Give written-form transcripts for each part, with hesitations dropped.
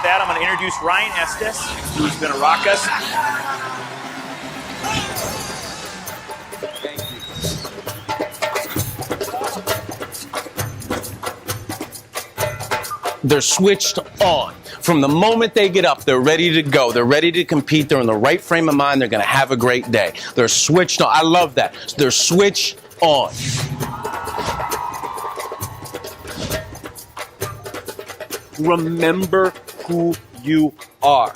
that, I'm going to introduce Ryan Estis, who's going to rock us. They're switched on. From the moment they get up, they're ready to go. They're ready to compete. They're in the right frame of mind. They're going to have a great day. They're switched on. I love that. They're switched on. Remember who you are.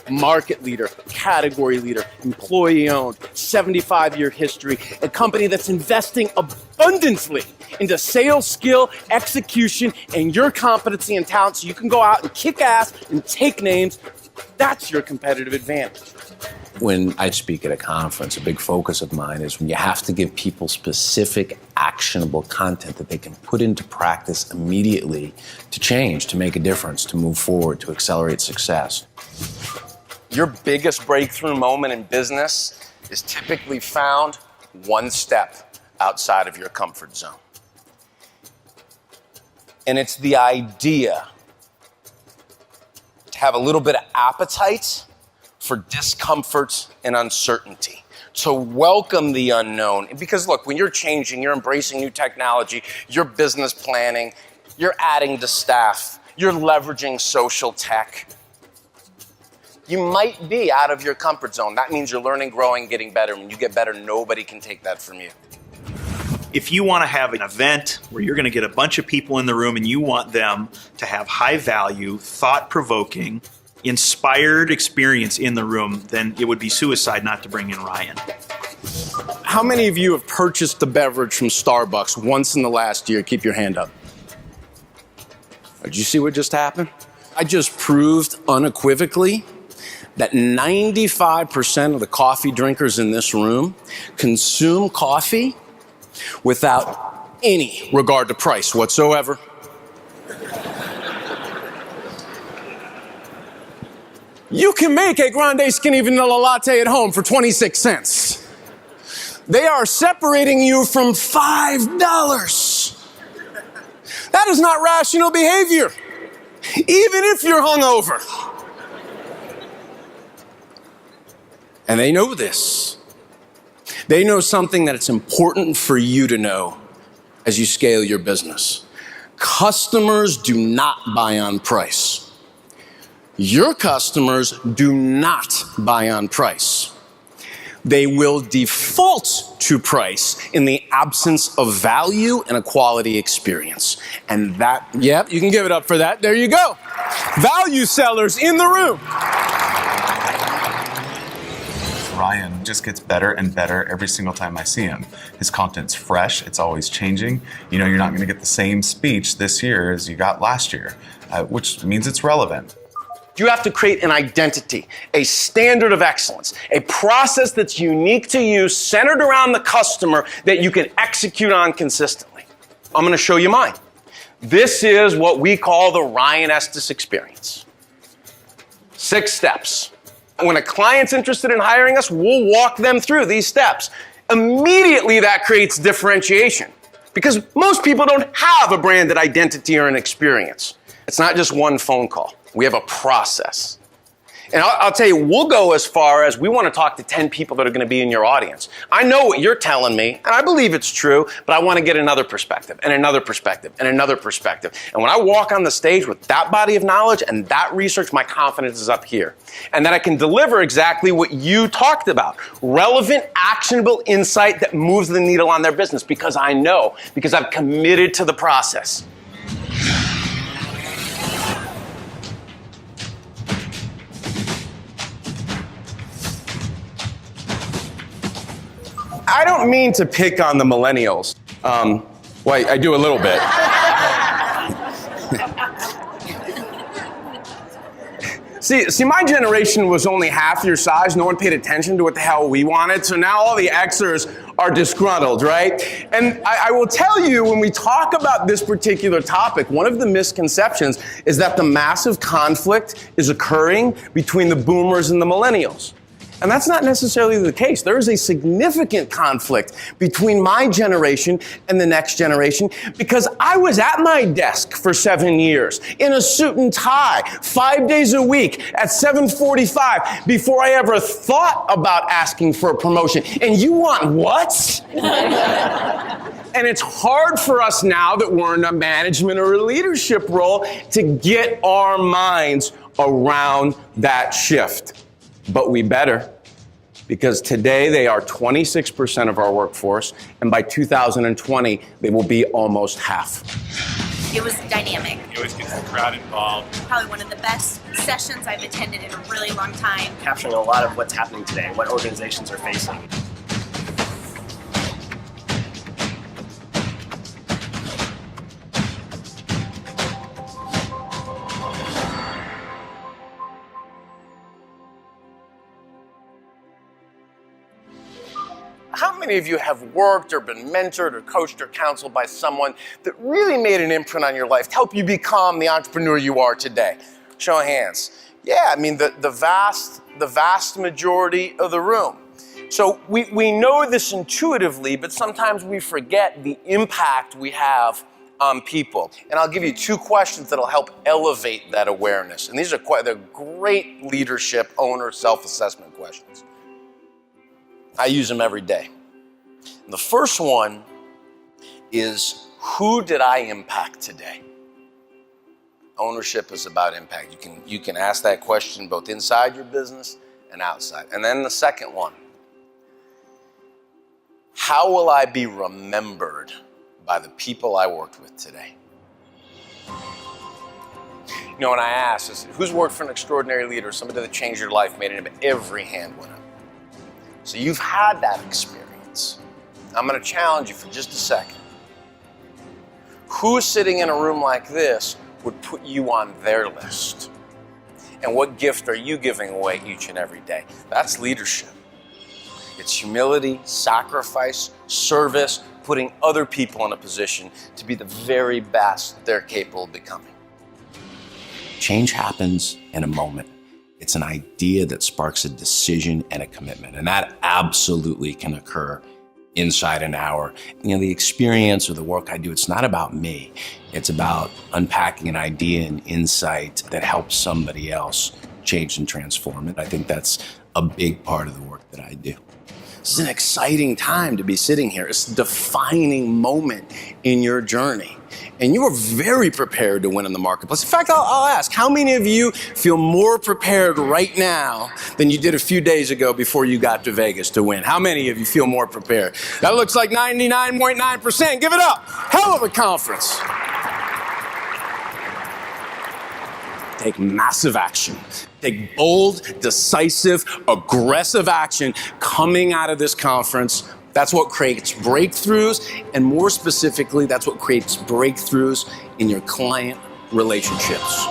Market leader, category leader, employee-owned, 75-year history, a company that's investing abundantly into sales skill, execution, and your competency and talent so you can go out and kick ass and take names. That's your competitive advantage. When I speak at a conference, a big focus of mine is when you have to give people specific, actionable content that they can put into practice immediately to change, to make a difference, to move forward, to accelerate success. Your biggest breakthrough moment in business is typically found one step outside of your comfort zone. And it's the idea to have a little bit of appetite for discomfort and uncertainty, to welcome the unknown. Because look, when you're changing, you're embracing new technology, you're business planning, you're adding to staff, you're leveraging social tech. You might be out of your comfort zone. That means you're learning, growing, getting better. When you get better, nobody can take that from you. If you want to have an event where you're going to get a bunch of people in the room and you want them to have high value, thought-provoking, inspired experience in the room, then it would be suicide not to bring in Ryan. How many of you have purchased a beverage from Starbucks once in the last year? Keep your hand up. Did you see what just happened? I just proved unequivocally that 95% of the coffee drinkers in this room consume coffee without any regard to price whatsoever. You can make a grande skinny vanilla latte at home for 26 cents. They are separating you from $5. That is not rational behavior, even if you're hungover. And they know this. They know something that it's important for you to know as you scale your business. Customers do not buy on price. Your customers do not buy on price. They will default to price in the absence of value and a quality experience. And that, yep, you can give it up for that. There you go. Value sellers in the room. Ryan just gets better and better every single time I see him. His content's fresh, it's always changing. You know, you're not gonna get the same speech this year as you got last year, which means it's relevant. You have to create an identity, a standard of excellence, a process that's unique to you, centered around the customer that you can execute on consistently. I'm gonna show you mine. This is what we call the Ryan Estis experience. 6 steps. When a client's interested in hiring us, we'll walk them through these steps. Immediately that creates differentiation because most people don't have a branded identity or an experience. It's not just one phone call. We have a process. And I'll tell you, we'll go as far as we want to talk to 10 people that are going to be in your audience. I know what you're telling me, and I believe it's true, but I want to get another perspective, and another perspective, and another perspective. And when I walk on the stage with that body of knowledge and that research, my confidence is up here. And that I can deliver exactly what you talked about. Relevant, actionable insight that moves the needle on their business because I know, because I've committed to the process. I don't mean to pick on the millennials. Well, I do a little bit. See, my generation was only half your size. No one paid attention to what the hell we wanted. So now all the Xers are disgruntled, right? And I will tell you, when we talk about this particular topic, one of the misconceptions is that the massive conflict is occurring between the boomers and the millennials. And that's not necessarily the case. There is a significant conflict between my generation and the next generation because I was at my desk for 7 years in a suit and tie, 5 days a week at 7:45 before I ever thought about asking for a promotion. And you want what? And it's hard for us now that we're in a management or a leadership role to get our minds around that shift. But we better, because today they are 26% of our workforce, and by 2020, they will be almost half. It was dynamic. You always get the crowd involved. Probably one of the best sessions I've attended in a really long time. Capturing a lot of what's happening today, what organizations are facing. How many of you have worked or been mentored or coached or counseled by someone that really made an imprint on your life to help you become the entrepreneur you are today? Show of hands. Yeah, I mean, the vast majority of the room. So we know this intuitively, but sometimes we forget the impact we have on people. And I'll give you 2 questions that'll help elevate that awareness. And these are they're great leadership, owner, self-assessment questions. I use them every day. And the first one is, who did I impact today? Ownership is about impact. You can ask that question both inside your business and outside. And then the second one, how will I be remembered by the people I worked with today? You know, when I ask, who's worked for an extraordinary leader, somebody that changed your life, made an impact, every hand went up. So you've had that experience. I'm going to challenge you for just a second. Who's sitting in a room like this would put you on their list? And what gift are you giving away each and every day? That's leadership. It's humility, sacrifice, service, putting other people in a position to be the very best they're capable of becoming. Change happens in a moment. It's an idea that sparks a decision and a commitment, and that absolutely can occur inside an hour. You know, the experience or the work I do, it's not about me. It's about unpacking an idea and insight that helps somebody else change and transform it. I think that's a big part of the work that I do. This is an exciting time to be sitting here. It's a defining moment in your journey. And you are very prepared to win in the marketplace. In fact, I'll ask, how many of you feel more prepared right now than you did a few days ago before you got to Vegas to win? How many of you feel more prepared? That looks like 99.9%. Give it up. Hell of a conference. Take massive action. Take bold, decisive, aggressive action coming out of this conference. That's what creates breakthroughs, and more specifically, that's what creates breakthroughs in your client relationships.